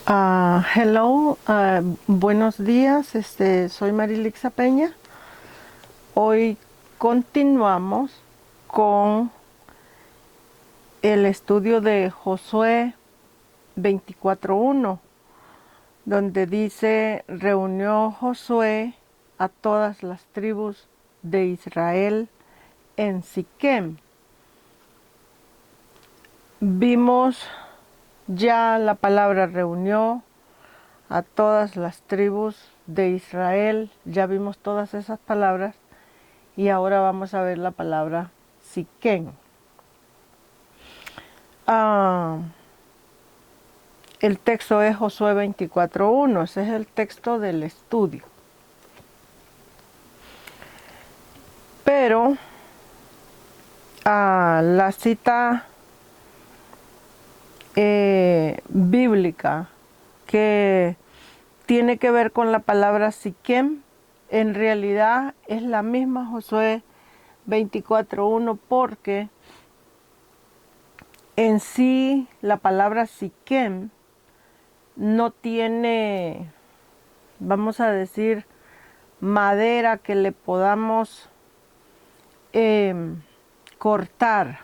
Hello, buenos días, soy Marilixa Peña. Hoy continuamos con el estudio de Josué 24:1, donde dice, reunió Josué a todas las tribus de Israel en Siquem. Vimos ya la palabra reunió a todas las tribus de Israel, ya vimos todas esas palabras y ahora vamos a ver la palabra Siquén. El texto es Josué 24:1, ese es el texto del estudio. Pero la cita bíblica que tiene que ver con la palabra Siquem, en realidad es la misma Josué 24:1, porque en sí la palabra Siquem no tiene, vamos a decir, madera que le podamos cortar,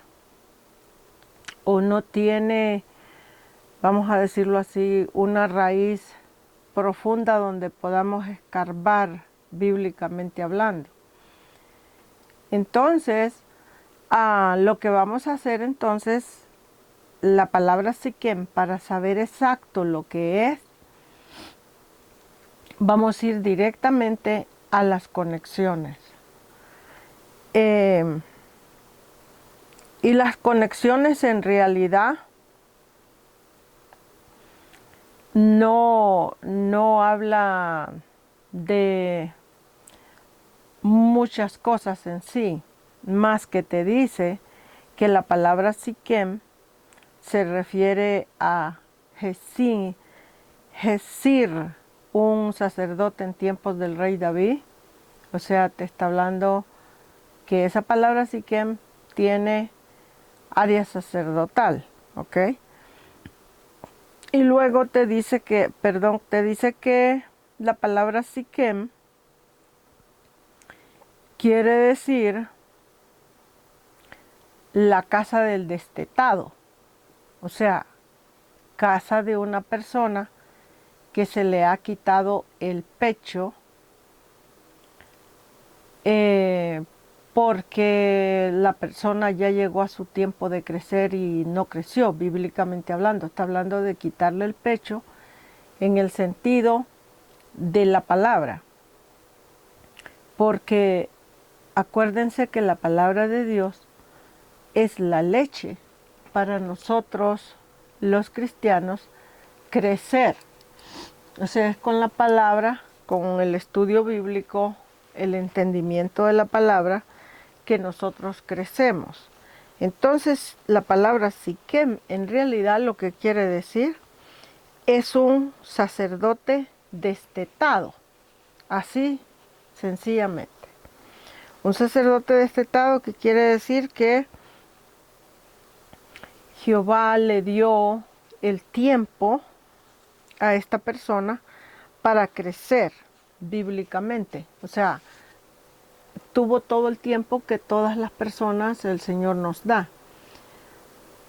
o no tiene, vamos a decirlo así, una raíz profunda donde podamos escarbar bíblicamente hablando. Entonces, lo que vamos a hacer entonces, la palabra Siquem, para saber exacto lo que es, vamos a ir directamente a las conexiones. Y las conexiones en realidad no habla de muchas cosas en sí, más que te dice que la palabra Siquem se refiere a Jesir, un sacerdote en tiempos del rey David. O sea, te está hablando que esa palabra Siquem tiene área sacerdotal, ¿ok? Y luego te dice que la palabra Siquem quiere decir la casa del destetado, o sea, casa de una persona que se le ha quitado el pecho porque la persona ya llegó a su tiempo de crecer y no creció, bíblicamente hablando. Está hablando de quitarle el pecho en el sentido de la palabra, porque acuérdense que la palabra de Dios es la leche para nosotros los cristianos crecer. O sea, es con la palabra, con el estudio bíblico, el entendimiento de la palabra, que nosotros crecemos. Entonces, la palabra Siquem en realidad lo que quiere decir es un sacerdote destetado, así sencillamente. Un sacerdote destetado, que quiere decir que Jehová le dio el tiempo a esta persona para crecer bíblicamente. O sea, tuvo todo el tiempo que todas las personas el Señor nos da.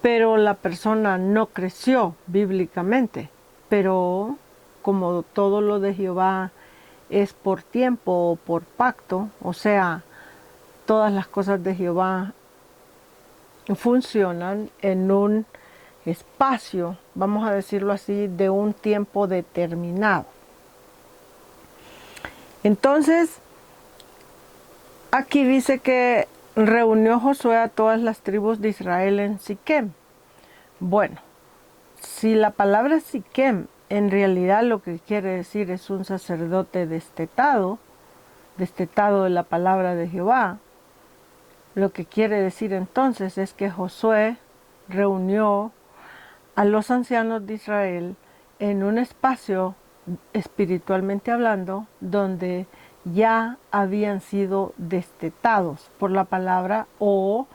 Pero la persona no creció bíblicamente. Pero como todo lo de Jehová es por tiempo o por pacto, o sea, todas las cosas de Jehová funcionan en un espacio, vamos a decirlo así, de un tiempo determinado. Entonces, aquí dice que reunió Josué a todas las tribus de Israel en Siquem. Bueno, si la palabra Siquem en realidad lo que quiere decir es un sacerdote destetado de la palabra de Jehová, lo que quiere decir entonces es que Josué reunió a los ancianos de Israel en un espacio, espiritualmente hablando, donde ya habían sido destetados por la palabra, o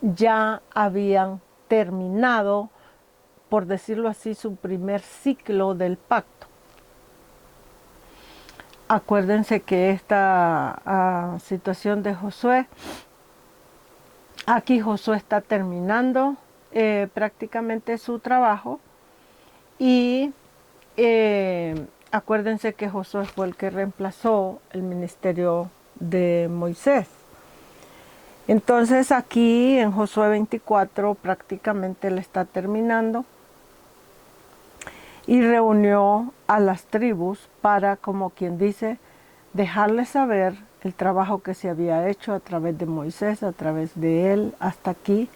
ya habían terminado por decirlo así, su primer ciclo del pacto. Acuérdense que esta situación de Josué, aquí Josué está terminando prácticamente su trabajo y acuérdense que Josué fue el que reemplazó el ministerio de Moisés. Entonces aquí en Josué 24 prácticamente le está terminando y reunió a las tribus para, como quien dice, dejarles saber el trabajo que se había hecho a través de Moisés, a través de él, hasta aquí,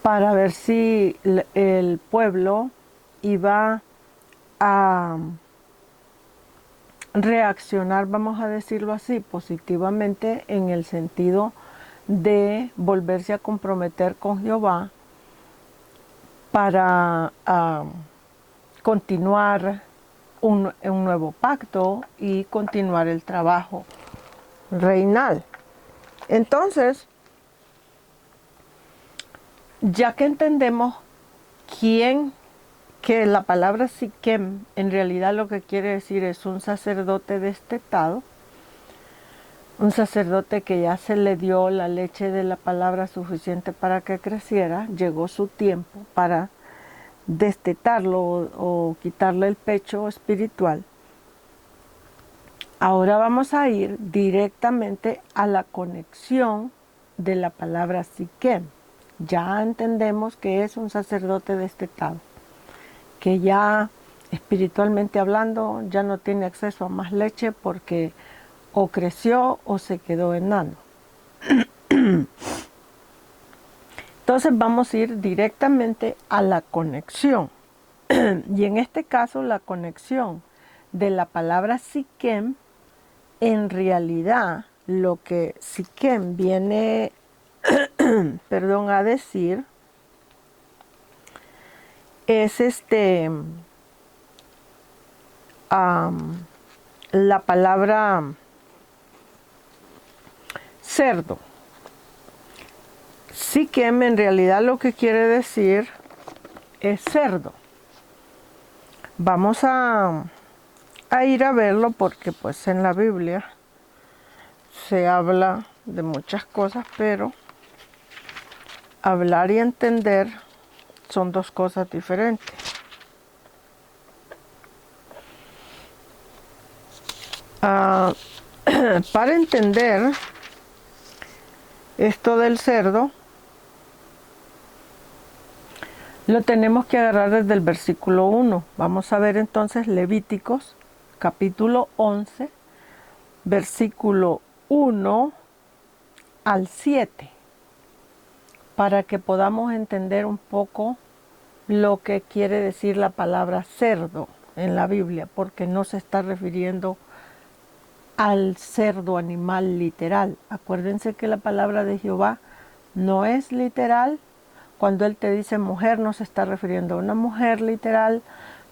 para ver si el pueblo iba a reaccionar, vamos a decirlo así, positivamente en el sentido de volverse a comprometer con Jehová para continuar un nuevo pacto y continuar el trabajo reinal. Entonces, ya que entendemos que la palabra Siquem en realidad lo que quiere decir es un sacerdote destetado, un sacerdote que ya se le dio la leche de la palabra suficiente para que creciera, llegó su tiempo para destetarlo o quitarle el pecho espiritual. Ahora vamos a ir directamente a la conexión de la palabra Siquem. Ya entendemos que es un sacerdote destetado, que ya espiritualmente hablando ya no tiene acceso a más leche porque o creció o se quedó enano. Entonces vamos a ir directamente a la conexión. Y en este caso la conexión de la palabra Siquem, en realidad lo que Siquem viene perdón, a decir es la palabra cerdo. Siquem en realidad lo que quiere decir es cerdo. Vamos a ir a verlo porque pues en la Biblia se habla de muchas cosas, pero hablar y entender son dos cosas diferentes. Para entender esto del cerdo, lo tenemos que agarrar desde el versículo 1. Vamos a ver entonces Levíticos, capítulo 11, versículo 1 al 7, para que podamos entender un poco lo que quiere decir la palabra cerdo en la Biblia, porque no se está refiriendo al cerdo animal literal. Acuérdense que la palabra de Jehová no es literal. Cuando Él te dice mujer, no se está refiriendo a una mujer literal.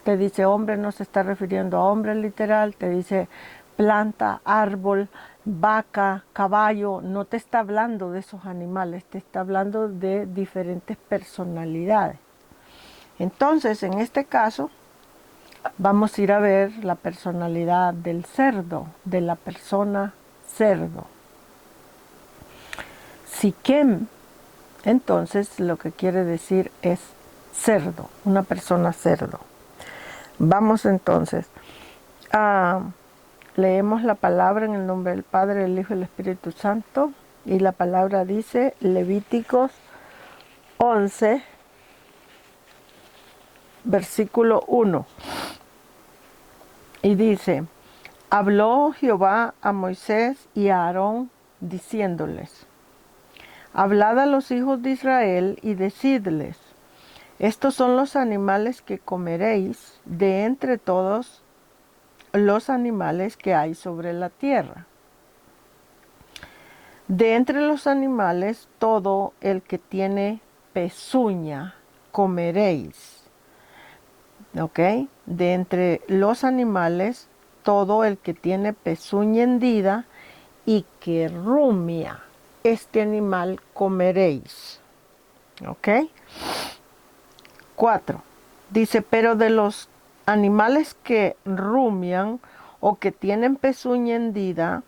Te dice hombre, no se está refiriendo a hombre literal. Te dice planta, árbol, vaca, caballo. No te está hablando de esos animales, te está hablando de diferentes personalidades. Entonces, en este caso, vamos a ir a ver la personalidad del cerdo, de la persona cerdo. Siquem, entonces, lo que quiere decir es cerdo, una persona cerdo. Vamos entonces leemos la palabra en el nombre del Padre, el Hijo y el Espíritu Santo, y la palabra dice Levíticos 11, versículo 1. Y dice, habló Jehová a Moisés y a Aarón, diciéndoles, hablad a los hijos de Israel y decidles, estos son los animales que comeréis de entre todos los animales que hay sobre la tierra. De entre los animales, todo el que tiene pezuña comeréis. ¿Ok? De entre los animales, todo el que tiene pezuña hendida y que rumia, este animal comeréis. ¿Ok? 4. Dice, pero de los animales que rumian o que tienen pezuña hendida,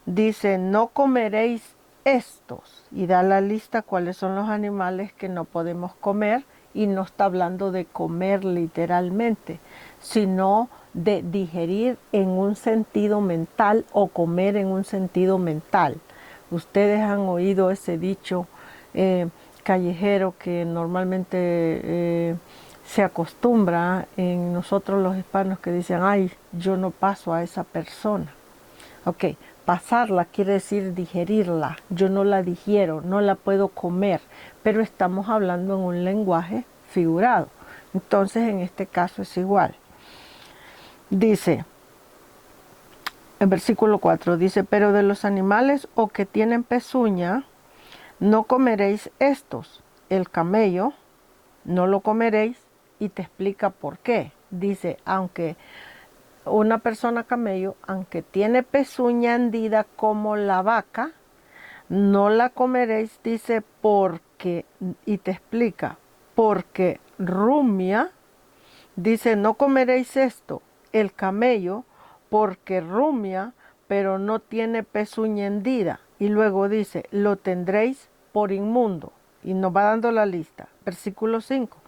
dice, no comeréis estos. Y da la lista cuáles son los animales que no podemos comer, y no está hablando de comer literalmente, sino de digerir en un sentido mental o comer en un sentido mental. Ustedes han oído ese dicho callejero que normalmente se acostumbra en nosotros los hispanos, que dicen, ay, yo no paso a esa persona. Ok, pasarla quiere decir digerirla. Yo no la digiero, no la puedo comer, pero estamos hablando en un lenguaje figurado. Entonces, en este caso es igual. Dice, en versículo 4, dice, pero de los animales o que tienen pezuña, no comeréis estos. El camello, no lo comeréis, y te explica por qué. Dice, aunque una persona camello, aunque tiene pezuña hendida como la vaca, no la comeréis, dice, porque, y te explica, porque rumia, dice, no comeréis esto, el camello, porque rumia, pero no tiene pezuña hendida. Y luego dice, lo tendréis por inmundo. Y nos va dando la lista. Versículo 5.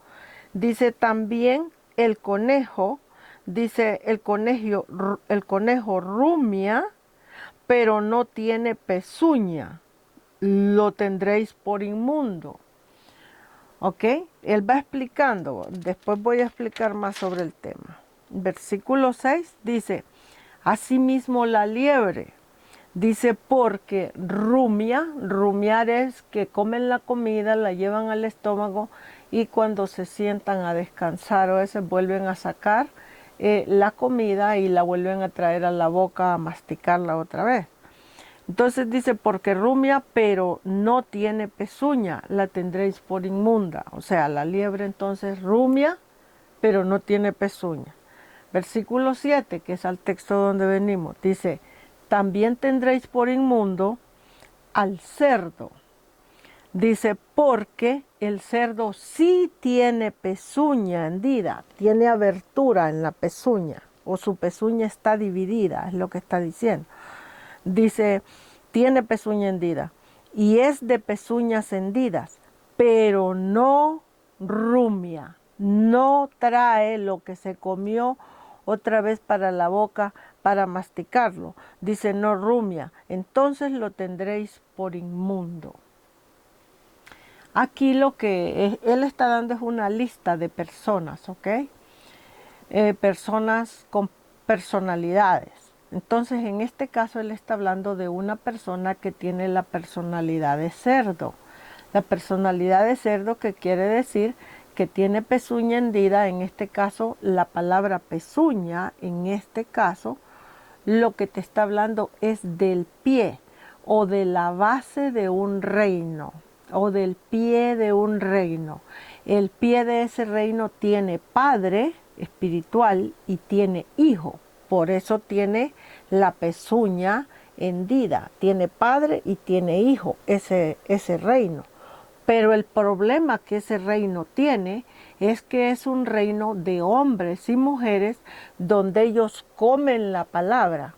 Dice también el conejo, dice el conejo rumia, pero no tiene pezuña. Lo tendréis por inmundo. ¿Ok? Él va explicando. Después voy a explicar más sobre el tema. Versículo 6 dice, asimismo la liebre. Dice, porque rumiar es que comen la comida, la llevan al estómago y cuando se sientan a descansar o a veces vuelven a sacar la comida y la vuelven a traer a la boca a masticarla otra vez. Entonces dice, porque rumia, pero no tiene pezuña, la tendréis por inmunda. O sea, la liebre entonces rumia, pero no tiene pezuña. Versículo 7, que es al texto donde venimos, dice, también tendréis por inmundo al cerdo. Dice, porque el cerdo sí tiene pezuña hendida, tiene abertura en la pezuña, o su pezuña está dividida, es lo que está diciendo. Dice, tiene pezuña hendida y es de pezuñas hendidas, pero no rumia, no trae lo que se comió otra vez para la boca para masticarlo. Dice, no rumia, entonces lo tendréis por inmundo. Aquí lo que él está dando es una lista de personas, ¿ok? Personas con personalidades. Entonces, en este caso, él está hablando de una persona que tiene la personalidad de cerdo. La personalidad de cerdo, que quiere decir que tiene pezuña hendida. En este caso, la palabra pezuña, en este caso, lo que te está hablando es del pie o de la base de un reino o del pie de un reino. El pie de ese reino tiene padre espiritual y tiene hijo. Por eso tiene la pezuña hendida. Tiene padre y tiene hijo ese reino. Pero el problema que ese reino tiene es que es un reino de hombres y mujeres donde ellos comen la palabra.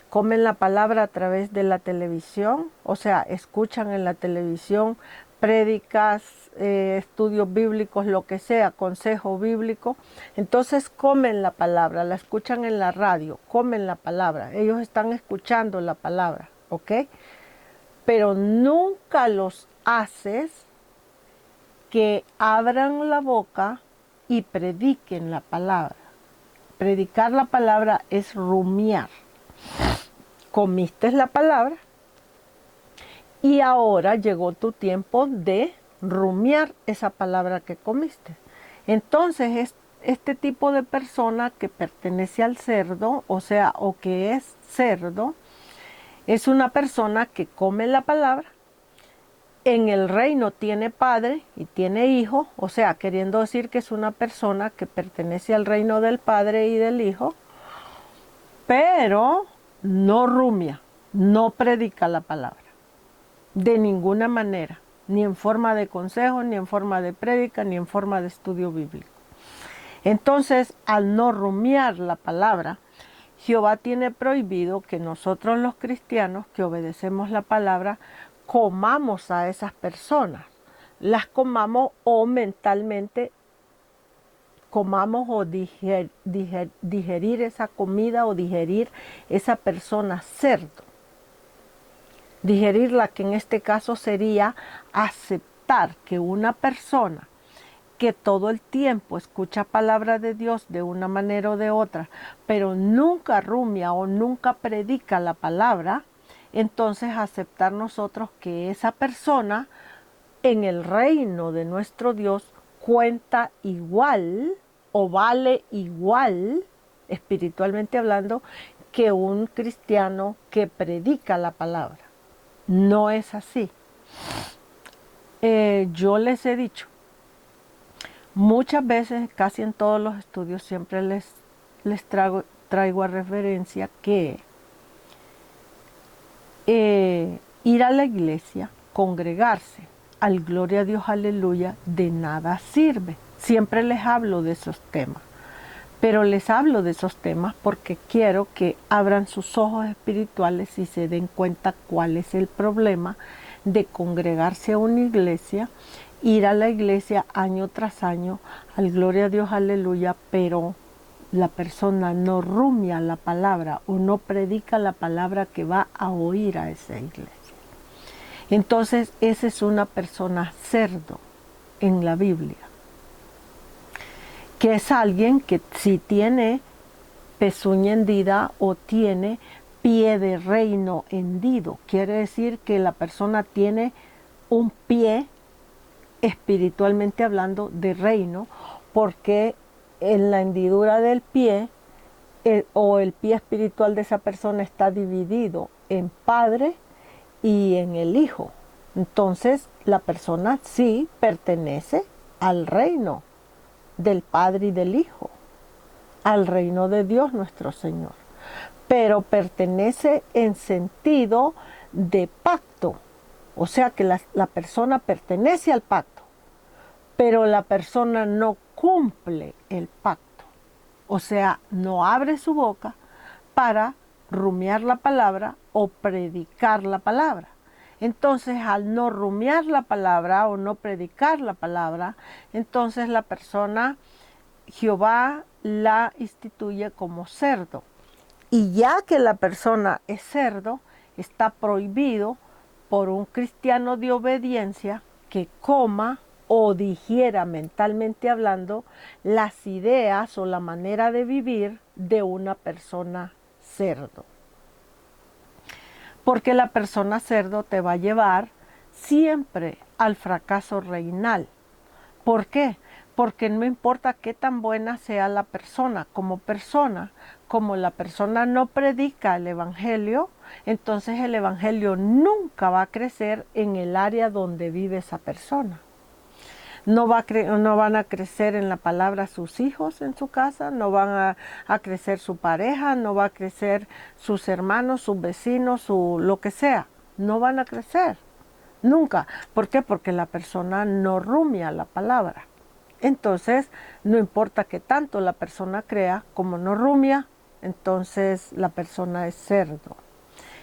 Comen la palabra a través de la televisión, o sea, escuchan en la televisión prédicas, estudios bíblicos, lo que sea, consejo bíblico. Entonces comen la palabra, la escuchan en la radio, comen la palabra. Ellos están escuchando la palabra, ¿ok? Pero nunca los haces que abran la boca y prediquen la palabra. Predicar la palabra es rumiar. Comiste la palabra y ahora llegó tu tiempo de rumiar esa palabra que comiste. Entonces, este tipo de persona que pertenece al cerdo, o sea, o que es cerdo, es una persona que come la palabra. En el reino tiene padre y tiene hijo, o sea, queriendo decir que es una persona que pertenece al reino del padre y del hijo, pero no rumia, no predica la palabra, de ninguna manera. ni en forma de consejo, ni en forma de prédica, ni en forma de estudio bíblico. Entonces, al no rumiar la palabra, Jehová tiene prohibido que nosotros los cristianos que obedecemos la palabra comamos a esas personas. Las comamos o mentalmente comamos o digerir esa comida o digerir esa persona cerdo. Digerirla, que en este caso sería aceptar que una persona que todo el tiempo escucha palabra de Dios de una manera o de otra, pero nunca rumia o nunca predica la palabra, entonces aceptar nosotros que esa persona en el reino de nuestro Dios cuenta igual o vale igual, espiritualmente hablando, que un cristiano que predica la palabra. No es así. Yo les he dicho, muchas veces, casi en todos los estudios, siempre les traigo a referencia que ir a la iglesia, congregarse, al gloria a Dios, aleluya, de nada sirve. Siempre les hablo de esos temas, pero les hablo de esos temas porque quiero que abran sus ojos espirituales y se den cuenta cuál es el problema de congregarse a una iglesia, ir a la iglesia año tras año, al gloria a Dios, aleluya, pero la persona no rumia la palabra o no predica la palabra que va a oír a esa iglesia. Entonces, esa es una persona cerdo en la Biblia, que es alguien que si tiene pezuña hendida o tiene pie de reino hendido, quiere decir que la persona tiene un pie, espiritualmente hablando, de reino, porque en la hendidura del pie o el pie espiritual de esa persona está dividido en padre y en el hijo. Entonces la persona sí pertenece al reino del Padre y del Hijo, al reino de Dios nuestro Señor, pero pertenece en sentido de pacto, o sea que la persona pertenece al pacto, pero la persona no cumple el pacto, o sea, no abre su boca para rumiar la palabra o predicar la palabra. Entonces, al no rumiar la palabra o no predicar la palabra, entonces la persona, Jehová la instituye como cerdo. Y ya que la persona es cerdo, está prohibido por un cristiano de obediencia que coma o digiera, mentalmente hablando, las ideas o la manera de vivir de una persona cerdo. Porque la persona cerdo te va a llevar siempre al fracaso reinal. ¿Por qué? Porque no importa qué tan buena sea la persona, como la persona no predica el evangelio, entonces el evangelio nunca va a crecer en el área donde vive esa persona. No van a crecer en la palabra sus hijos en su casa, no van a crecer su pareja, no va a crecer sus hermanos, sus vecinos, lo que sea. No van a crecer, nunca. ¿Por qué? Porque la persona no rumia la palabra. Entonces, no importa qué tanto la persona crea, como no rumia, entonces la persona es cerdo.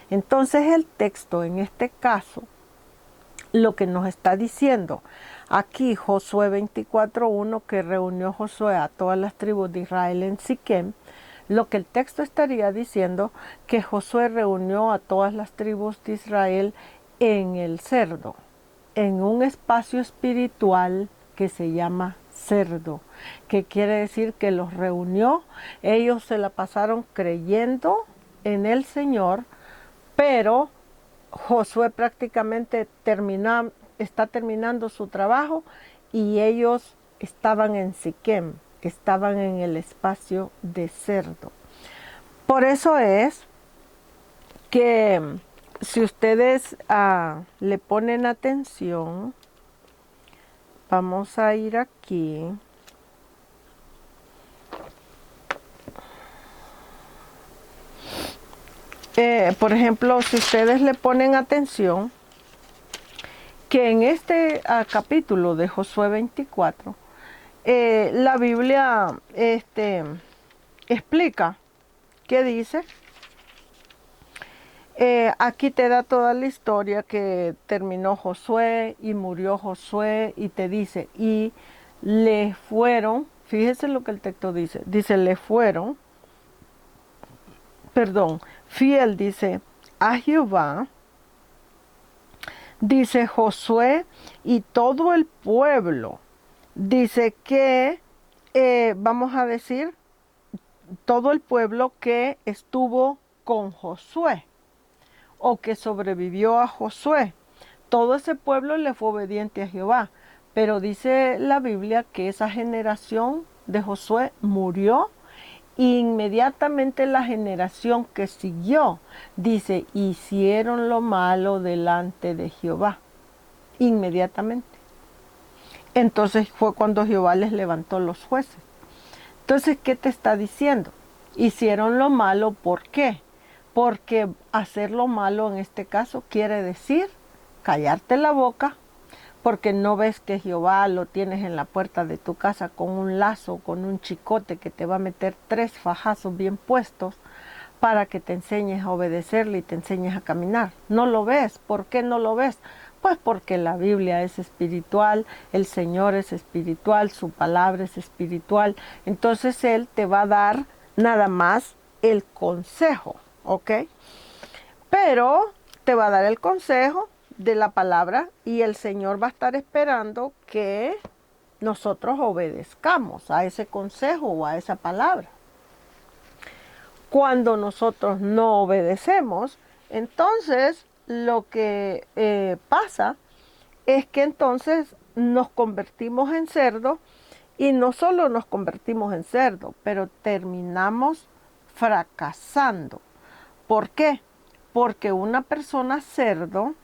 Entonces el texto en este caso, lo que nos está diciendo aquí Josué 24:1, que reunió Josué a todas las tribus de Israel en Siquem, lo que el texto estaría diciendo que Josué reunió a todas las tribus de Israel en el cerdo, en un espacio espiritual que se llama cerdo, que quiere decir que los reunió, ellos se la pasaron creyendo en el Señor, pero Josué prácticamente está terminando su trabajo y ellos estaban en Siquem, estaban en el espacio de cerdo. Por eso es que si ustedes le ponen atención, vamos a ir aquí. Por ejemplo, si ustedes le ponen atención, que en este capítulo de Josué 24, la Biblia explica qué dice. Aquí te da toda la historia que terminó Josué y murió Josué y te dice, y le fueron, fíjese lo que el texto dice, le fueron, fiel, dice, a Jehová, dice Josué y todo el pueblo, dice que, vamos a decir, todo el pueblo que estuvo con Josué o que sobrevivió a Josué. Todo ese pueblo le fue obediente a Jehová, pero dice la Biblia que esa generación de Josué murió. Inmediatamente la generación que siguió, dice, hicieron lo malo delante de Jehová. Inmediatamente. Entonces fue cuando Jehová les levantó los jueces. Entonces, ¿qué te está diciendo? Hicieron lo malo, ¿por qué? Porque hacer lo malo en este caso quiere decir callarte la boca, porque no ves que Jehová lo tienes en la puerta de tu casa con un lazo, con un chicote que te va a meter 3 fajazos bien puestos para que te enseñes a obedecerle y te enseñes a caminar. No lo ves. ¿Por qué no lo ves? Pues porque la Biblia es espiritual, el Señor es espiritual, su palabra es espiritual. Entonces Él te va a dar nada más el consejo, ¿ok? Pero te va a dar el consejo de la palabra y el Señor va a estar esperando que nosotros obedezcamos a ese consejo o a esa palabra. Cuando nosotros no obedecemos, entonces lo que pasa es que entonces nos convertimos en cerdo y no solo nos convertimos en cerdo, pero terminamos fracasando. ¿Por qué? Porque una persona cerdo,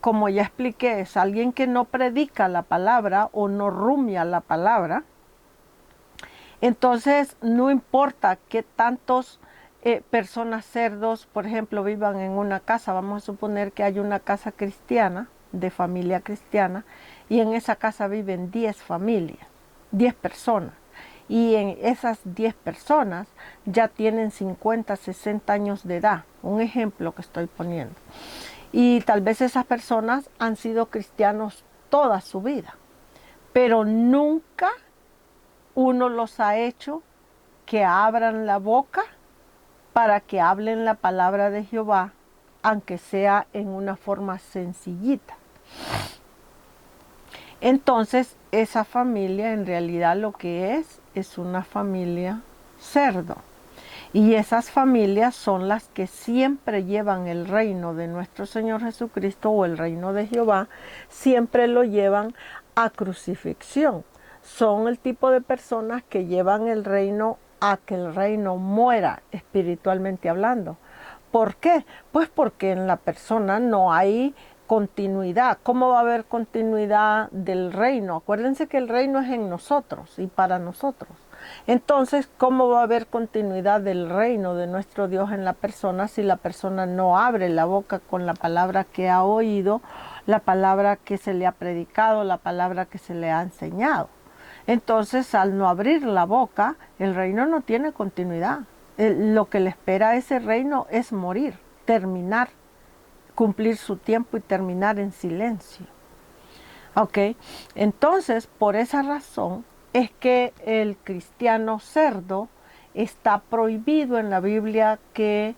como ya expliqué, es alguien que no predica la palabra o no rumia la palabra. Entonces, no importa qué tantos personas cerdos, por ejemplo, vivan en una casa, vamos a suponer que hay una casa cristiana, de familia cristiana, y en esa casa viven 10 familias, 10 personas. Y en esas 10 personas ya tienen 50, 60 años de edad, un ejemplo que estoy poniendo. Y tal vez esas personas han sido cristianos toda su vida, pero nunca uno los ha hecho que abran la boca para que hablen la palabra de Jehová, aunque sea en una forma sencillita. Entonces, esa familia en realidad lo que es una familia cerdo. Y esas familias son las que siempre llevan el reino de nuestro Señor Jesucristo o el reino de Jehová, siempre lo llevan a crucifixión. Son el tipo de personas que llevan el reino a que el reino muera espiritualmente hablando. ¿Por qué? Pues porque en la persona no hay continuidad. ¿Cómo va a haber continuidad del reino? Acuérdense que el reino es en nosotros y para nosotros. Entonces, ¿cómo va a haber continuidad del reino de nuestro Dios en la persona si la persona no abre la boca con la palabra que ha oído, la palabra que se le ha predicado, la palabra que se le ha enseñado? Entonces, al no abrir la boca, el reino no tiene continuidad. Lo que le espera a ese reino es morir, terminar, cumplir su tiempo y terminar en silencio. ¿Ok? Entonces, por esa razón es que el cristiano cerdo está prohibido en la Biblia que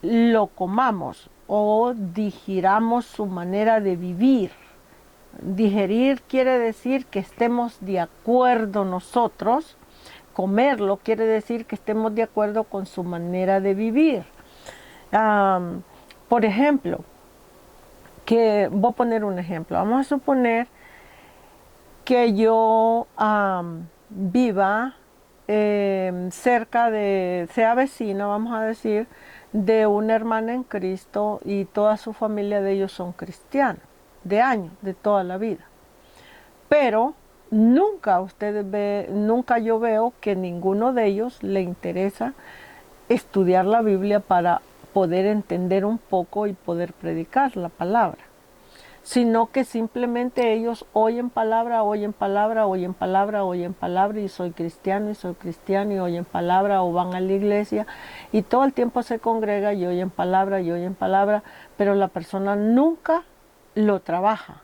lo comamos o digiramos su manera de vivir. Digerir quiere decir que estemos de acuerdo nosotros, comerlo quiere decir que estemos de acuerdo con su manera de vivir. Por ejemplo, que voy a poner un ejemplo. Vamos a suponer que yo viva cerca de, sea vecino, vamos a decir, de una hermana en Cristo y toda su familia de ellos son cristianos, de años, de toda la vida. Pero nunca nunca yo veo que ninguno de ellos le interesa estudiar la Biblia para poder entender un poco y poder predicar la palabra. sino que simplemente ellos oyen palabra, oyen palabra, oyen palabra, oyen palabra, y soy cristiano, y oyen palabra, o van a la iglesia, y todo el tiempo se congrega y oyen palabra, pero la persona nunca lo trabaja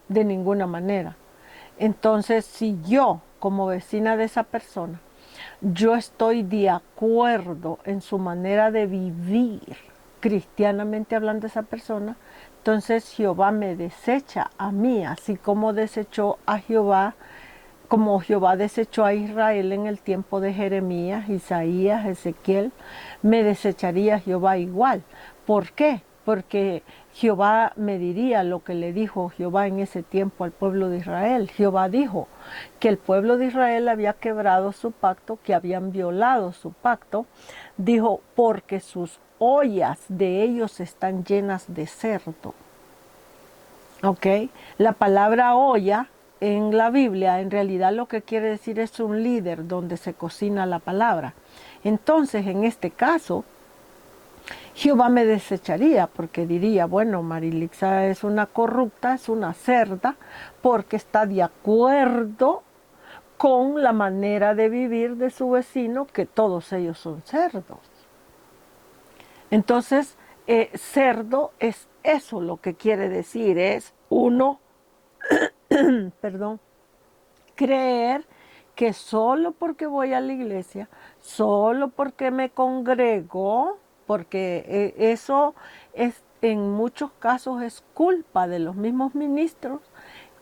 de ninguna manera. Entonces, si yo, como vecina de esa persona, yo estoy de acuerdo en su manera de vivir, cristianamente hablando de esa persona, entonces Jehová me desecha a mí, así como desechó a Jehová, como Jehová desechó a Israel en el tiempo de Jeremías, Isaías, Ezequiel, me desecharía Jehová igual. ¿Por qué? Porque Jehová me diría lo que le dijo Jehová en ese tiempo al pueblo de Israel. Jehová dijo que el pueblo de Israel había quebrado su pacto, que habían violado su pacto. Dijo, porque sus ollas de ellos están llenas de cerdo. ¿Ok? La palabra olla en la Biblia en realidad lo que quiere decir es un líder donde se cocina la palabra. Entonces, en este caso, Jehová me desecharía porque diría, bueno, Marilixa es una corrupta, es una cerda, porque está de acuerdo con la manera de vivir de su vecino, que todos ellos son cerdos. Entonces, cerdo es eso lo que quiere decir, es uno, perdón, creer que solo porque voy a la iglesia, solo porque me congrego, porque eso es en muchos casos es culpa de los mismos ministros,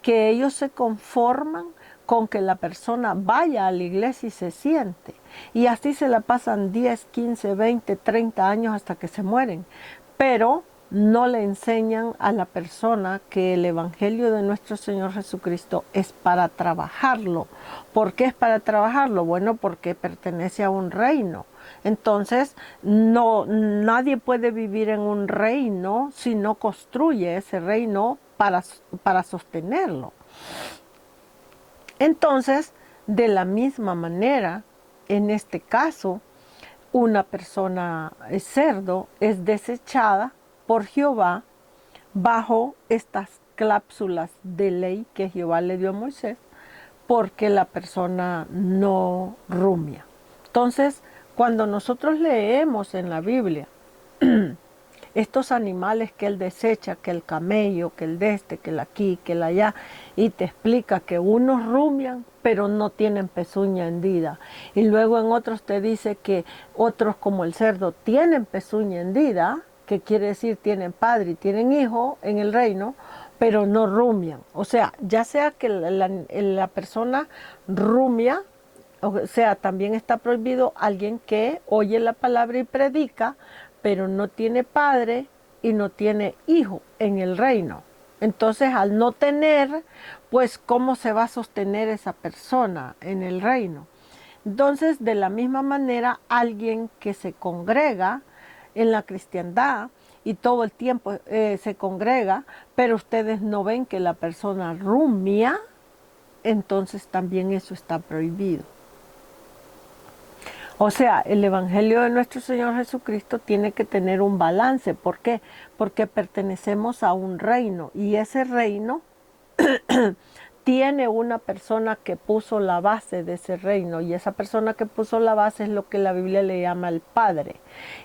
que ellos se conforman con que la persona vaya a la iglesia y se siente. Y así se la pasan 10, 15, 20, 30 años hasta que se mueren. Pero no le enseñan a la persona que el Evangelio de nuestro Señor Jesucristo es para trabajarlo. ¿Por qué es para trabajarlo? Bueno, porque pertenece a un reino. Entonces, nadie puede vivir en un reino si no construye ese reino para sostenerlo. Entonces, de la misma manera, en este caso, una persona cerdo es desechada por Jehová bajo estas cláusulas de ley que Jehová le dio a Moisés, porque la persona no rumia. Entonces, cuando nosotros leemos en la Biblia estos animales que él desecha, que el camello, que el de este, que el aquí, que el allá, y te explica que unos rumian, pero no tienen pezuña hendida. Y luego en otros te dice que otros como el cerdo tienen pezuña hendida, que quiere decir tienen padre y tienen hijo en el reino, pero no rumian. O sea, ya sea que la persona rumia, o sea, también está prohibido alguien que oye la palabra y predica, pero no tiene padre y no tiene hijo en el reino. Entonces, al no tener, pues, ¿cómo se va a sostener esa persona en el reino? Entonces, de la misma manera, alguien que se congrega en la cristiandad y todo el tiempo se congrega, pero ustedes no ven que la persona rumia, entonces también eso está prohibido. O sea, el Evangelio de nuestro Señor Jesucristo tiene que tener un balance. ¿Por qué? Porque pertenecemos a un reino y ese reino tiene una persona que puso la base de ese reino y esa persona que puso la base es lo que la Biblia le llama el Padre.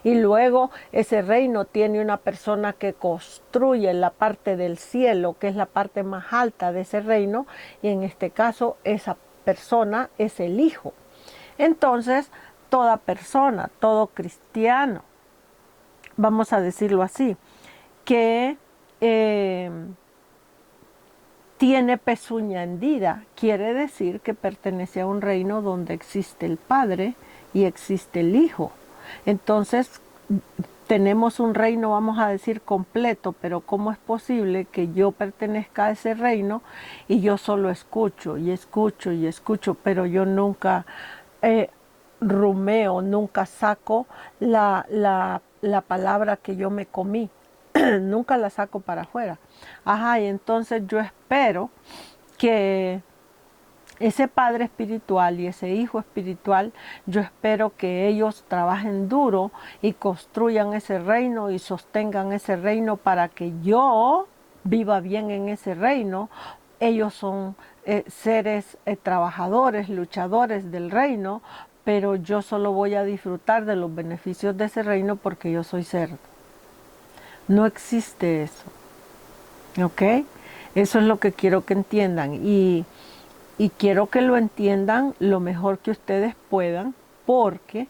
Y luego ese reino tiene una persona que construye la parte del cielo, que es la parte más alta de ese reino, y en este caso esa persona es el Hijo. Entonces, toda persona, todo cristiano, vamos a decirlo así, que tiene pezuña hendida, quiere decir que pertenece a un reino donde existe el Padre y existe el Hijo. Entonces, tenemos un reino, vamos a decir, completo, pero ¿cómo es posible que yo pertenezca a ese reino y yo solo escucho y escucho y escucho, pero yo nunca rumeo, nunca saco la palabra que yo me comí, nunca la saco para afuera? Ajá, y entonces yo espero que ese padre espiritual y ese hijo espiritual, yo espero que ellos trabajen duro y construyan ese reino y sostengan ese reino para que yo viva bien en ese reino. Ellos son seres trabajadores, luchadores del reino, pero yo solo voy a disfrutar de los beneficios de ese reino porque yo soy cerdo. No existe eso, ¿ok? Eso es lo que quiero que entiendan y quiero que lo entiendan lo mejor que ustedes puedan, porque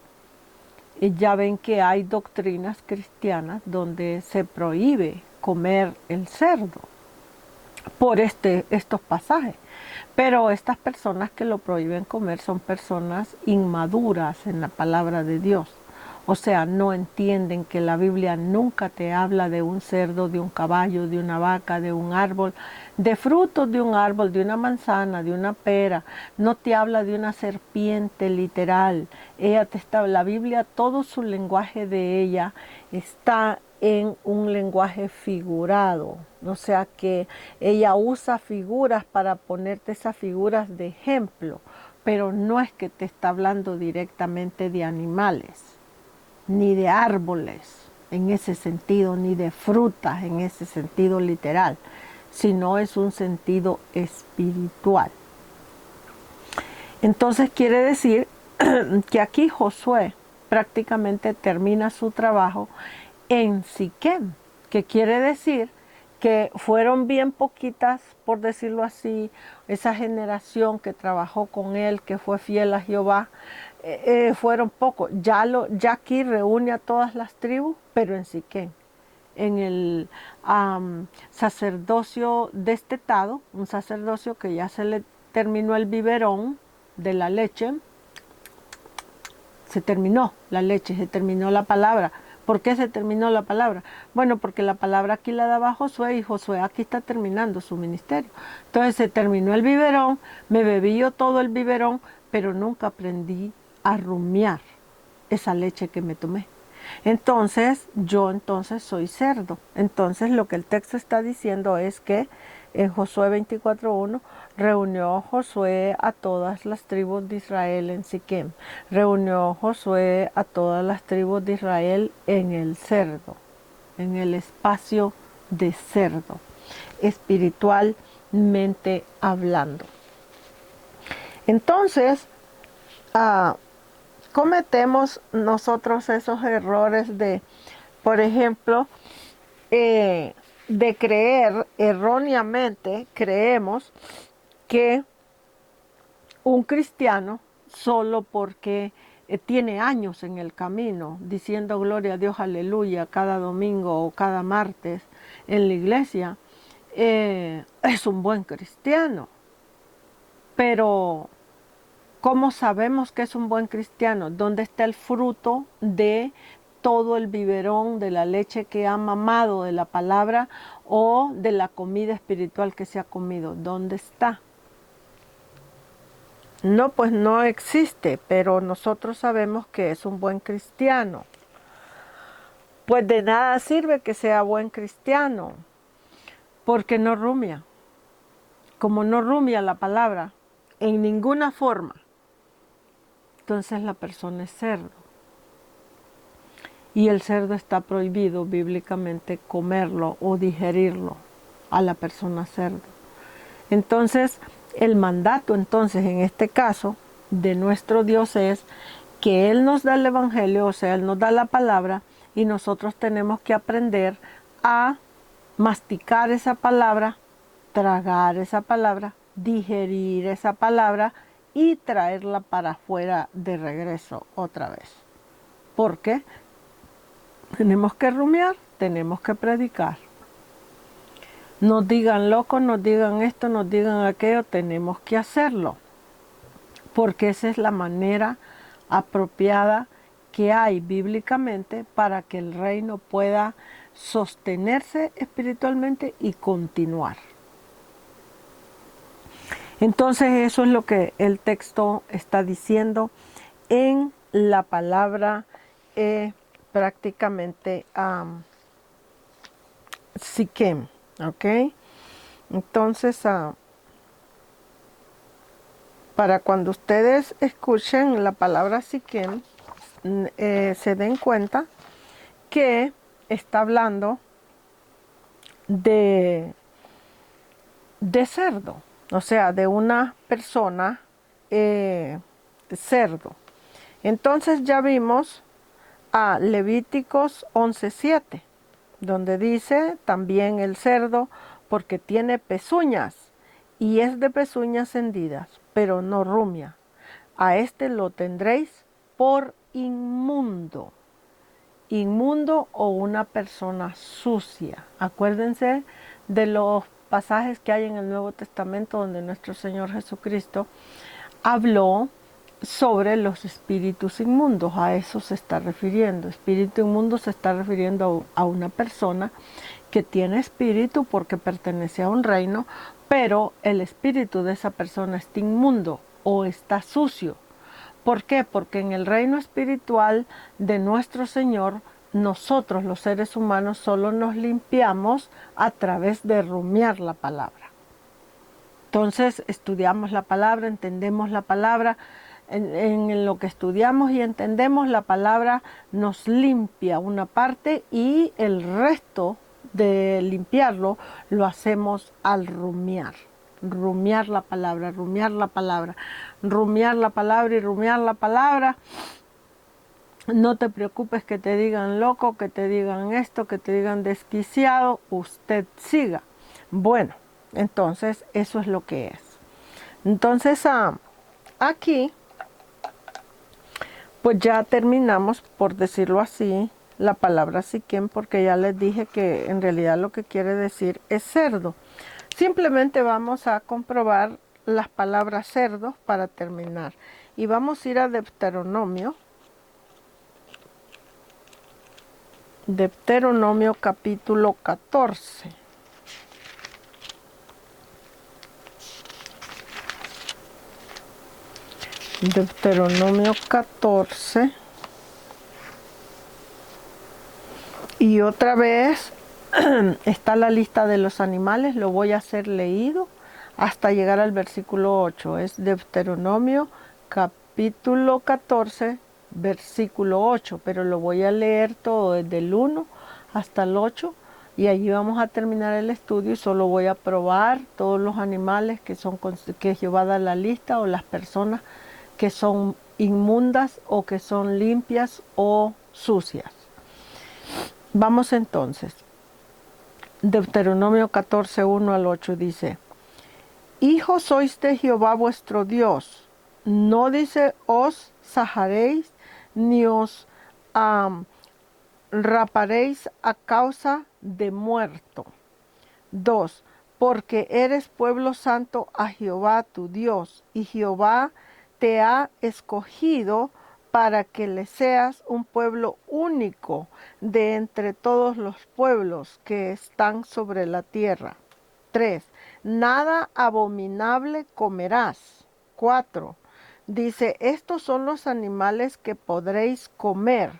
ya ven que hay doctrinas cristianas donde se prohíbe comer el cerdo por estos pasajes. Pero estas personas que lo prohíben comer son personas inmaduras en la palabra de Dios. O sea, no entienden que la Biblia nunca te habla de un cerdo, de un caballo, de una vaca, de un árbol, de frutos de un árbol, de una manzana, de una pera. No te habla de una serpiente literal. La Biblia, todo su lenguaje de ella está en un lenguaje figurado. O sea que ella usa figuras para ponerte esas figuras de ejemplo, pero no es que te está hablando directamente de animales, ni de árboles en ese sentido, ni de frutas en ese sentido literal, sino es un sentido espiritual. Entonces quiere decir que aquí Josué prácticamente termina su trabajo en Siquem, que quiere decir que fueron bien poquitas, por decirlo así, esa generación que trabajó con él, que fue fiel a Jehová, fueron pocos. Ya aquí reúne a todas las tribus, pero en Siquem, en el sacerdocio destetado, un sacerdocio que ya se le terminó el biberón de la leche, se terminó la leche, se terminó la palabra. ¿Por qué se terminó la palabra? Bueno, porque la palabra aquí la daba Josué y Josué aquí está terminando su ministerio. Entonces se terminó el biberón, me bebí yo todo el biberón, pero nunca aprendí a rumiar esa leche que me tomé. Entonces, yo soy cerdo. Entonces lo que el texto está diciendo es que en Josué 24:1 reunió Josué a todas las tribus de Israel en Siquem. Reunió Josué a todas las tribus de Israel en el cerdo, en el espacio de cerdo, espiritualmente hablando. Entonces, cometemos nosotros esos errores de, por ejemplo, de creer erróneamente, creemos que un cristiano, solo porque tiene años en el camino, diciendo gloria a Dios, aleluya, cada domingo o cada martes en la iglesia, es un buen cristiano. Pero ¿cómo sabemos que es un buen cristiano? ¿Dónde está el fruto de todo el biberón de la leche que ha mamado de la palabra o de la comida espiritual que se ha comido? ¿Dónde está? No, pues no existe, pero nosotros sabemos que es un buen cristiano. Pues de nada sirve que sea buen cristiano, porque no rumia. Como no rumia la palabra, en ninguna forma, entonces la persona es cerdo. Y el cerdo está prohibido bíblicamente comerlo o digerirlo a la persona cerdo. Entonces, el mandato entonces en este caso de nuestro Dios es que Él nos da el Evangelio, o sea, Él nos da la palabra y nosotros tenemos que aprender a masticar esa palabra, tragar esa palabra, digerir esa palabra y traerla para afuera de regreso otra vez. ¿Por qué? Tenemos que rumiar, tenemos que predicar. Nos digan locos, nos digan esto, nos digan aquello, tenemos que hacerlo. Porque esa es la manera apropiada que hay bíblicamente para que el reino pueda sostenerse espiritualmente y continuar. Entonces eso es lo que el texto está diciendo en la palabra prácticamente Siquem, ¿ok? Entonces, para cuando ustedes escuchen la palabra Siquem, se den cuenta que está hablando de de cerdo, o sea, de una persona cerdo. Entonces ya vimos a Levíticos 11:7, donde dice también el cerdo, porque tiene pezuñas y es de pezuñas hendidas, pero no rumia. A este lo tendréis por inmundo. Inmundo o una persona sucia. Acuérdense de los pasajes que hay en el Nuevo Testamento donde nuestro Señor Jesucristo habló sobre los espíritus inmundos. A eso se está refiriendo. Espíritu inmundo se está refiriendo a una persona que tiene espíritu porque pertenece a un reino, pero el espíritu de esa persona está inmundo o está sucio. ¿Por qué? Porque en el reino espiritual de nuestro Señor, nosotros los seres humanos solo nos limpiamos a través de rumiar la palabra. Entonces estudiamos la palabra, entendemos la palabra, en lo que estudiamos y entendemos la palabra nos limpia una parte y el resto de limpiarlo lo hacemos al rumiar. Rumiar la palabra, rumiar la palabra, rumiar la palabra y rumiar la palabra. No te preocupes que te digan loco, que te digan esto, que te digan desquiciado, usted siga. Bueno, entonces eso es lo que es. Entonces aquí pues ya terminamos, por decirlo así, la palabra siquén, porque ya les dije que en realidad lo que quiere decir es cerdo. Simplemente vamos a comprobar las palabras cerdos para terminar. Y vamos a ir a Deuteronomio. Deuteronomio capítulo 14. Deuteronomio 14. Y otra vez está la lista de los animales, lo voy a hacer leído hasta llegar al versículo 8. Es Deuteronomio capítulo 14, versículo 8, pero lo voy a leer todo desde el 1 hasta el 8 y allí vamos a terminar el estudio y solo voy a probar todos los animales que Jehová da la lista o las personas que son inmundas o que son limpias o sucias. Vamos entonces. Deuteronomio 14, 1 al 8 dice: Hijos sois de Jehová vuestro Dios, no dice os sajaréis, ni os raparéis a causa de muerto. 2. Porque eres pueblo santo a Jehová tu Dios, y Jehová te ha escogido para que le seas un pueblo único de entre todos los pueblos que están sobre la tierra. 3. Nada abominable comerás. 4. Dice, estos son los animales que podréis comer: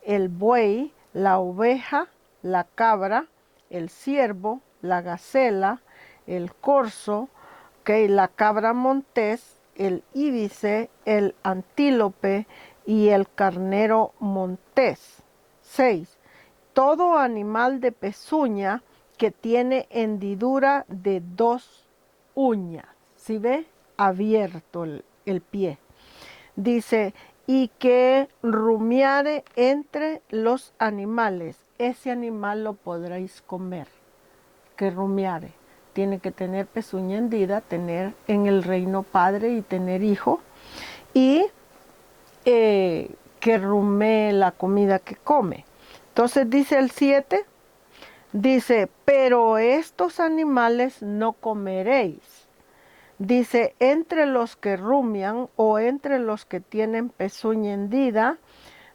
el buey, la oveja, la cabra, el ciervo, la gacela, el corzo, la cabra montés, el íbice, el antílope y el carnero montés. 6. Todo animal de pezuña que tiene hendidura de 2 uñas. ¿Sí ve? Abierto el pie. Dice, y que rumiare entre los animales. Ese animal lo podréis comer. Que rumiare. Tiene que tener pezuña hendida, tener en el reino padre y tener hijo. Y que rumee la comida que come. Entonces dice el 7, dice, pero estos animales no comeréis. Dice, entre los que rumian o entre los que tienen pezuña hendida,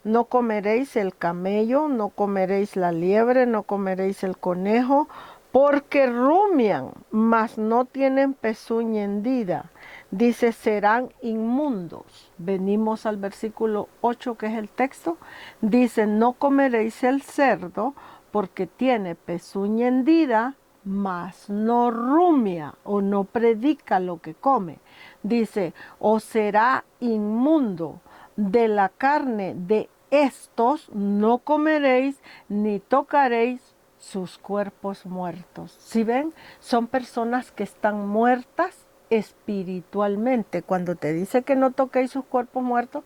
no comeréis el camello, no comeréis la liebre, no comeréis el conejo, porque rumian, mas no tienen pezuña hendida. Dice, serán inmundos. Venimos al versículo 8, que es el texto. Dice, no comeréis el cerdo, porque tiene pezuña hendida, mas no rumia o no predica lo que come. Dice, os será inmundo. De la carne de estos no comeréis ni tocaréis sus cuerpos muertos. Si ven, son personas que están muertas espiritualmente. Cuando te dice que no toquéis sus cuerpos muertos,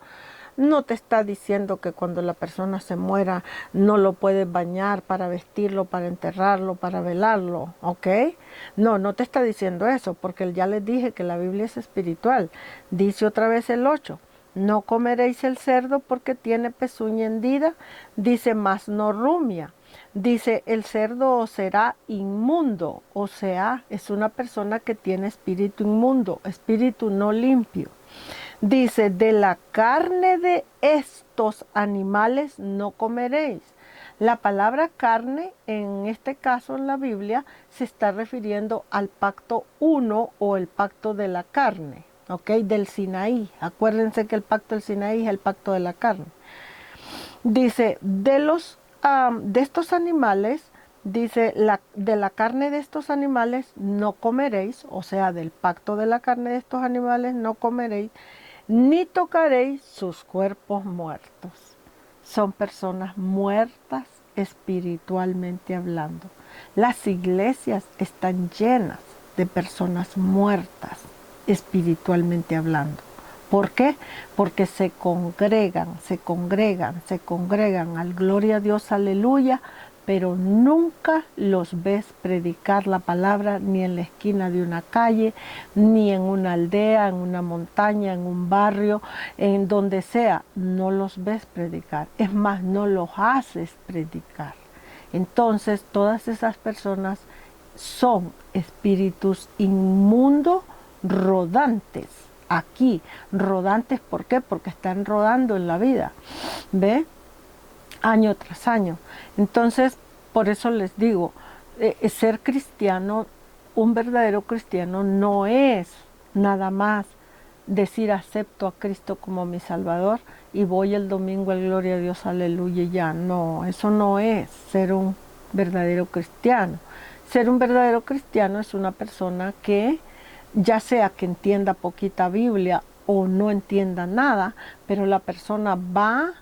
no te está diciendo que cuando la persona se muera no lo puedes bañar para vestirlo, para enterrarlo, para velarlo, ¿ok? No, no te está diciendo eso, porque ya les dije que la Biblia es espiritual. Dice otra vez el 8, no comeréis el cerdo porque tiene pezuña hendida, dice, mas no rumia. Dice, el cerdo os será inmundo, o sea, es una persona que tiene espíritu inmundo, espíritu no limpio. Dice, de la carne de estos animales no comeréis. La palabra carne, en este caso en la Biblia, se está refiriendo al pacto 1 o el pacto de la carne, ¿ok? Del Sinaí. Acuérdense que el pacto del Sinaí es el pacto de la carne. Dice, de estos animales, dice, de la carne de estos animales no comeréis, o sea, del pacto de la carne de estos animales no comeréis, ni tocaréis sus cuerpos muertos. Son personas muertas espiritualmente hablando. Las iglesias están llenas de personas muertas espiritualmente hablando. ¿Por qué? Porque se congregan al gloria a Dios, aleluya, pero nunca los ves predicar la palabra ni en la esquina de una calle, ni en una aldea, en una montaña, en un barrio, en donde sea, no los ves predicar. Es más, no los haces predicar. Entonces, todas esas personas son espíritus inmundos rodantes. Aquí, rodantes, ¿por qué? Porque están rodando en la vida, ¿ve? Año tras año. Entonces, por eso les digo, ser cristiano, un verdadero cristiano, no es nada más decir acepto a Cristo como mi Salvador y voy el domingo al gloria a Dios, aleluya, y ya. No, eso no es ser un verdadero cristiano. Ser un verdadero cristiano es una persona que, ya sea que entienda poquita Biblia o no entienda nada, pero la persona va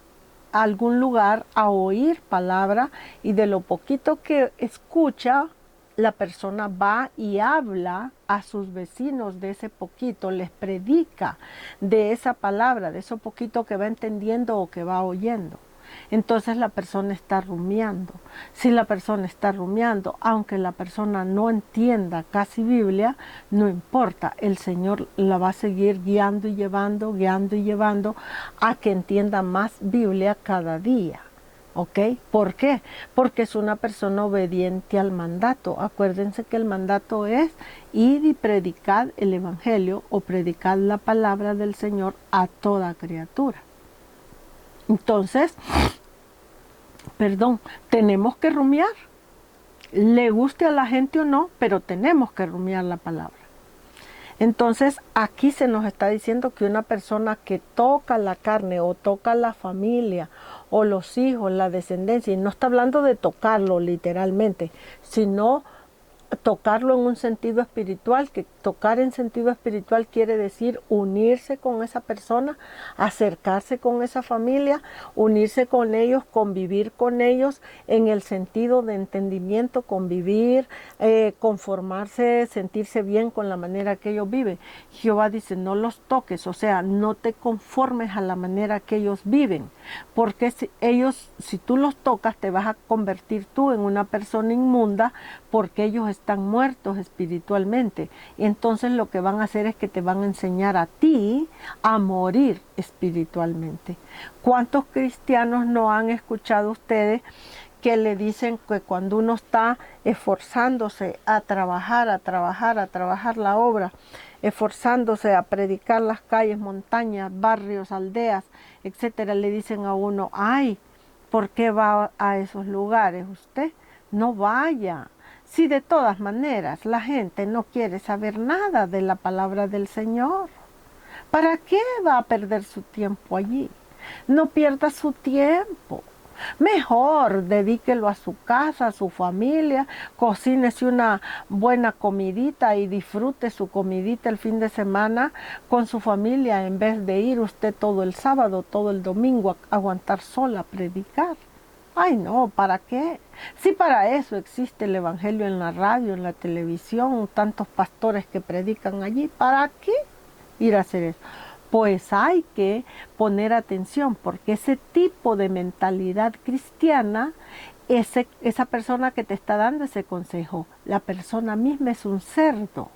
a algún lugar a oír palabra y de lo poquito que escucha, la persona va y habla a sus vecinos de ese poquito, les predica de esa palabra, de eso poquito que va entendiendo o que va oyendo. Entonces la persona está rumiando. Si la persona está rumiando, aunque la persona no entienda casi Biblia, no importa, el Señor la va a seguir guiando y llevando a que entienda más Biblia cada día. ¿Ok? ¿Por qué? Porque es una persona obediente al mandato. Acuérdense que el mandato es ir y predicar el Evangelio o predicar la palabra del Señor a toda criatura. Entonces, tenemos que rumiar. Le guste a la gente o no, pero tenemos que rumiar la palabra. Entonces, aquí se nos está diciendo que una persona que toca la carne o toca la familia o los hijos, la descendencia, y no está hablando de tocarlo literalmente, sino tocarlo en un sentido espiritual, que tocar en sentido espiritual quiere decir unirse con esa persona, acercarse con esa familia, unirse con ellos, convivir con ellos en el sentido de entendimiento, convivir, conformarse, sentirse bien con la manera que ellos viven. Jehová dice, no los toques, o sea, no te conformes a la manera que ellos viven, porque si tú los tocas, te vas a convertir tú en una persona inmunda, porque ellos están muertos espiritualmente. Y entonces lo que van a hacer es que te van a enseñar a ti a morir espiritualmente. ¿Cuántos cristianos no han escuchado ustedes que le dicen que cuando uno está esforzándose a trabajar la obra, esforzándose a predicar las calles, montañas, barrios, aldeas, etcétera, le dicen a uno, ay, ¿por qué va a esos lugares usted? No vaya. Si de todas maneras la gente no quiere saber nada de la palabra del Señor, ¿para qué va a perder su tiempo allí? No pierda su tiempo. Mejor dedíquelo a su casa, a su familia, cocínese una buena comidita y disfrute su comidita el fin de semana con su familia en vez de ir usted todo el sábado, todo el domingo a aguantar sola a predicar. Ay, no, ¿para qué? Si para eso existe el Evangelio en la radio, en la televisión, tantos pastores que predican allí, ¿para qué ir a hacer eso? Pues hay que poner atención, porque ese tipo de mentalidad cristiana, esa persona que te está dando ese consejo, la persona misma es un cerdo.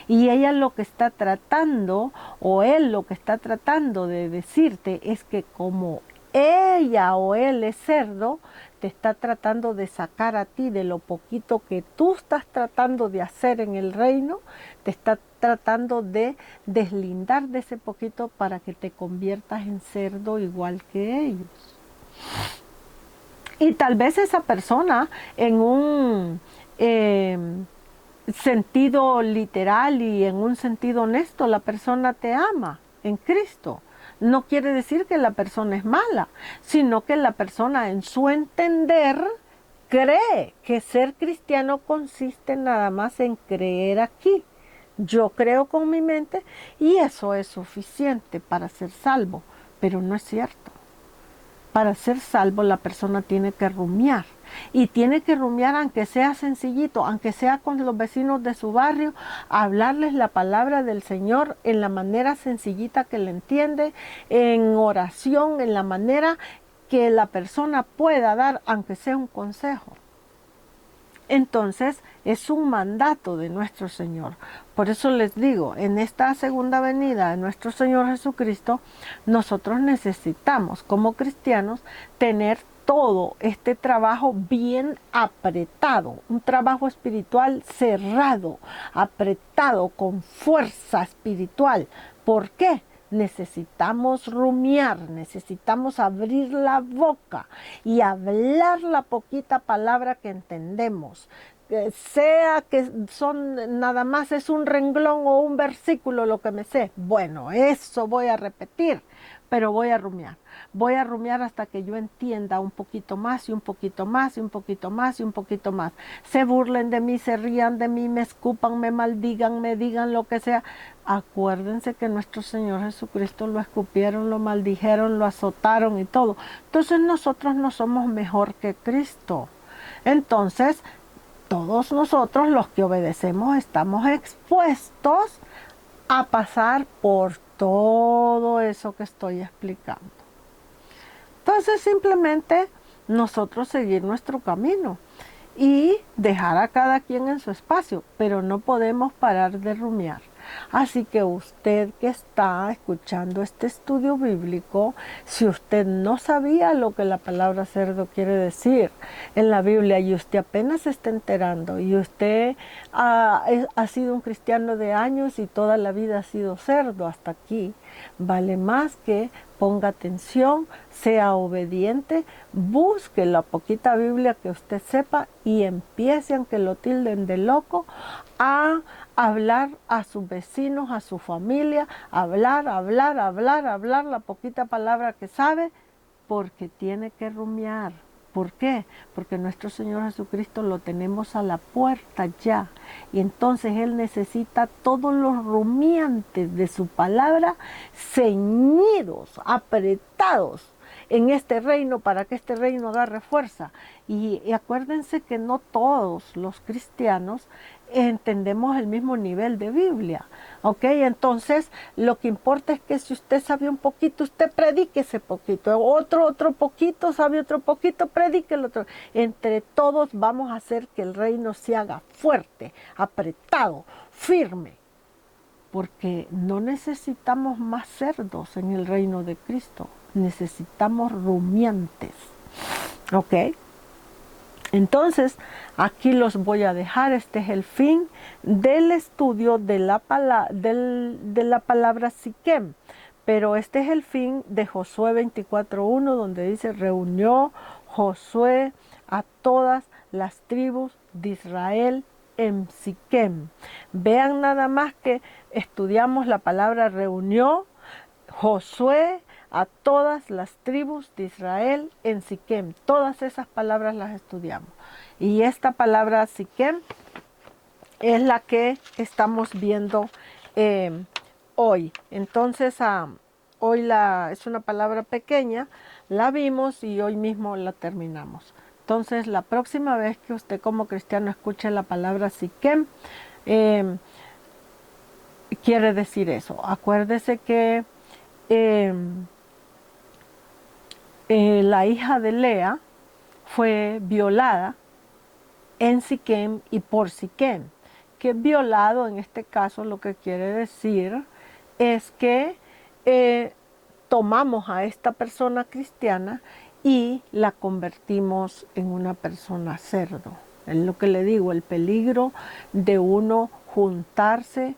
Y ella lo que está tratando, o él lo que está tratando de decirte es que como ella o él es cerdo, te está tratando de sacar a ti de lo poquito que tú estás tratando de hacer en el reino, te está tratando de deslindar de ese poquito para que te conviertas en cerdo igual que ellos. Y tal vez esa persona en un sentido literal y en un sentido honesto, la persona te ama en Cristo. No quiere decir que la persona es mala, sino que la persona en su entender cree que ser cristiano consiste nada más en creer aquí. Yo creo con mi mente y eso es suficiente para ser salvo, pero no es cierto. Para ser salvo la persona tiene que rumiar. Y tiene que rumiar aunque sea sencillito, aunque sea con los vecinos de su barrio, hablarles la palabra del Señor en la manera sencillita que le entiende, en oración, en la manera que la persona pueda dar, aunque sea un consejo. Entonces es un mandato de nuestro Señor. Por eso les digo, en esta segunda venida de nuestro Señor Jesucristo, nosotros necesitamos como cristianos tener todo este trabajo bien apretado, un trabajo espiritual cerrado, apretado, con fuerza espiritual. ¿Por qué? Necesitamos rumiar, necesitamos abrir la boca y hablar la poquita palabra que entendemos. Sea que son nada más es un renglón o un versículo lo que me sé. Bueno, eso voy a repetir, pero voy a rumiar. Voy a rumiar hasta que yo entienda un poquito más y un poquito más y un poquito más y un poquito más. Se burlen de mí, se rían de mí, me escupan, me maldigan, me digan lo que sea. Acuérdense que nuestro Señor Jesucristo lo escupieron, lo maldijeron, lo azotaron y todo. Entonces nosotros no somos mejor que Cristo. Entonces, todos nosotros los que obedecemos estamos expuestos a pasar por todo eso que estoy explicando. Entonces simplemente nosotros seguir nuestro camino y dejar a cada quien en su espacio, pero no podemos parar de rumiar. Así que usted que está escuchando este estudio bíblico, si usted no sabía lo que la palabra cerdo quiere decir en la Biblia y usted apenas se está enterando y usted ha sido un cristiano de años y toda la vida ha sido cerdo hasta aquí, vale más que ponga atención, sea obediente, busque la poquita Biblia que usted sepa y empiece, aunque lo tilden de loco, a hablar a sus vecinos, a su familia, hablar la poquita palabra que sabe, porque tiene que rumiar. ¿Por qué? Porque nuestro Señor Jesucristo lo tenemos a la puerta ya. Y entonces Él necesita todos los rumiantes de su palabra ceñidos, apretados en este reino para que este reino agarre fuerza. Y acuérdense que no todos los cristianos entendemos el mismo nivel de Biblia, ¿ok? Entonces, lo que importa es que si usted sabe un poquito, usted predique ese poquito, otro poquito, sabe otro poquito, predique el otro. Entre todos vamos a hacer que el reino se haga fuerte, apretado, firme, porque no necesitamos más cerdos en el reino de Cristo, necesitamos rumiantes, ¿ok? Entonces, aquí los voy a dejar. Este es el fin del estudio de la palabra Siquem. Pero este es el fin de Josué 24:1, donde dice, reunió Josué a todas las tribus de Israel en Siquem. Vean nada más que estudiamos la palabra reunió Josué a todas las tribus de Israel en Siquem. Todas esas palabras las estudiamos. Y esta palabra Siquem es la que estamos viendo hoy. Entonces, hoy es una palabra pequeña, la vimos y hoy mismo la terminamos. Entonces, la próxima vez que usted como cristiano escuche la palabra Siquem, quiere decir eso. Acuérdese que la hija de Lea fue violada en Siquem y por Siquem. Que violado en este caso lo que quiere decir es que tomamos a esta persona cristiana y la convertimos en una persona cerdo. Es lo que le digo, el peligro de uno juntarse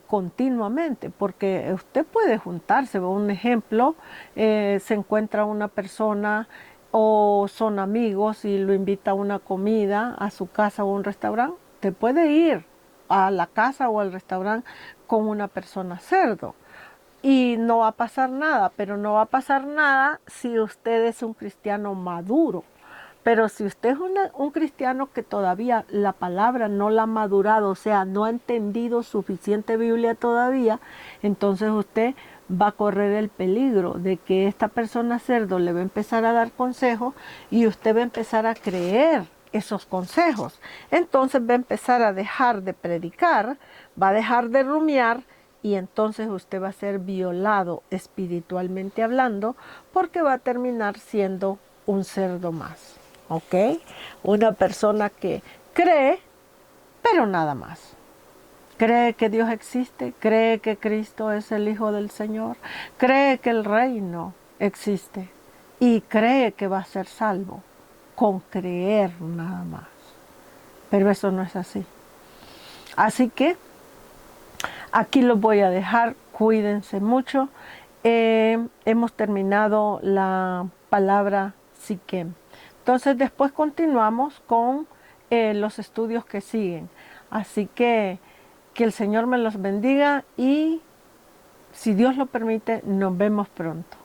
continuamente, porque usted puede juntarse. Un ejemplo, se encuentra una persona o son amigos y lo invita a una comida a su casa o a un restaurante. Usted puede ir a la casa o al restaurante con una persona cerdo y no va a pasar nada, pero no va a pasar nada si usted es un cristiano maduro. Pero si usted es un cristiano que todavía la palabra no la ha madurado, o sea, no ha entendido suficiente Biblia todavía, entonces usted va a correr el peligro de que esta persona cerdo le va a empezar a dar consejos y usted va a empezar a creer esos consejos. Entonces va a empezar a dejar de predicar, va a dejar de rumiar y entonces usted va a ser violado espiritualmente hablando porque va a terminar siendo un cerdo más. ¿Ok? Una persona que cree, pero nada más. Cree que Dios existe, cree que Cristo es el Hijo del Señor, cree que el reino existe y cree que va a ser salvo con creer nada más. Pero eso no es así. Así que aquí los voy a dejar, cuídense mucho. Hemos terminado la palabra Siquem. Entonces después continuamos con los estudios que siguen. Así que el Señor me los bendiga y si Dios lo permite, nos vemos pronto.